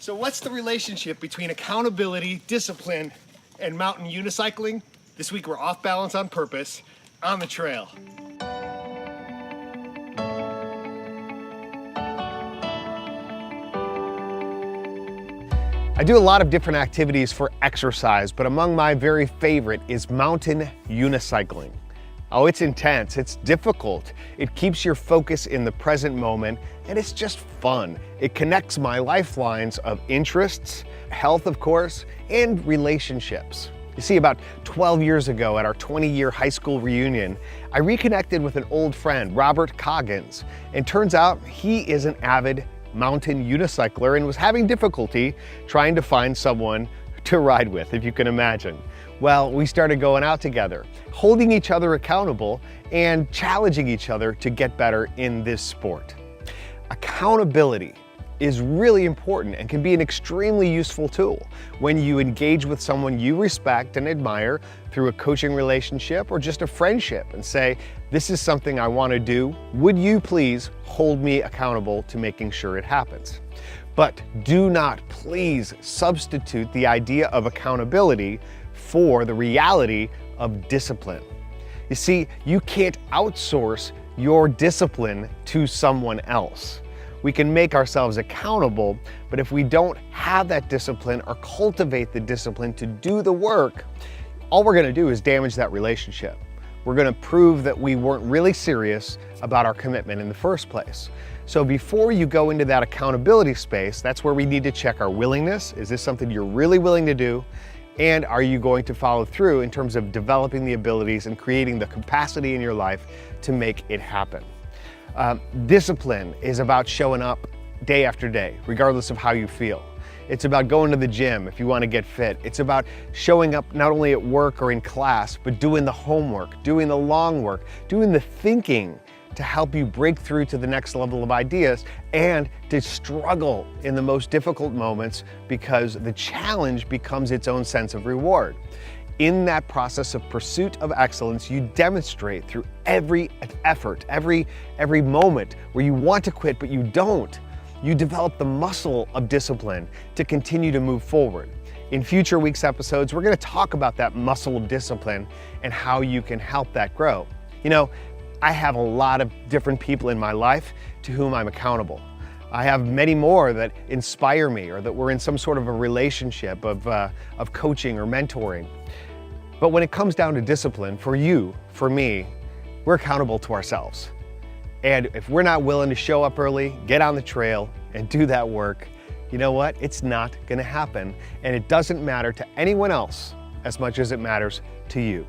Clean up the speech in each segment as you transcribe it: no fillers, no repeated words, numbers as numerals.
So what's the relationship between accountability, discipline, and mountain unicycling? This week we're off balance on purpose, on the trail. I do a lot of different activities for exercise, but among my very favorite is mountain unicycling. Oh, it's intense, it's difficult. It keeps your focus in the present moment, and it's just fun. It connects my lifelines of interests, health, of course, and relationships. You see, about 12 years ago at our 20-year high school reunion, I reconnected with an old friend, Robert Coggins, and turns out he is an avid mountain unicycler and was having difficulty trying to find someone to ride with, if you can imagine. Well, we started going out together, holding each other accountable and challenging each other to get better in this sport. Accountability is really important and can be an extremely useful tool when you engage with someone you respect and admire through a coaching relationship or just a friendship and say, this is something I want to do. Would you please hold me accountable to making sure it happens? But do not please substitute the idea of accountability for the reality of discipline. You see, you can't outsource your discipline to someone else. We can make ourselves accountable, but if we don't have that discipline or cultivate the discipline to do the work, all we're gonna do is damage that relationship. We're gonna prove that we weren't really serious about our commitment in the first place. So before you go into that accountability space, that's where we need to check our willingness. Is this something you're really willing to do? And are you going to follow through in terms of developing the abilities and creating the capacity in your life to make it happen? Discipline is about showing up day after day, regardless of how you feel. It's about going to the gym if you want to get fit. It's about showing up not only at work or in class, but doing the homework, doing the long work, doing the thinking to help you break through to the next level of ideas and to struggle in the most difficult moments because the challenge becomes its own sense of reward. In that process of pursuit of excellence, you demonstrate through every effort, every moment where you want to quit but you don't. You develop the muscle of discipline to continue to move forward. In future weeks' episodes, we're going to talk about that muscle of discipline and how you can help that grow. You know, I have a lot of different people in my life to whom I'm accountable. I have many more that inspire me or that we're in some sort of a relationship of coaching or mentoring. But when it comes down to discipline, for you, for me, we're accountable to ourselves. And if we're not willing to show up early, get on the trail, and do that work, you know what? It's not gonna happen. And it doesn't matter to anyone else as much as it matters to you.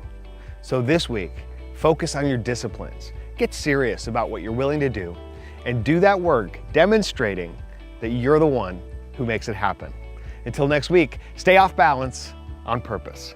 So this week, focus on your disciplines. Get serious about what you're willing to do and do that work, demonstrating that you're the one who makes it happen. Until next week, stay off balance on purpose.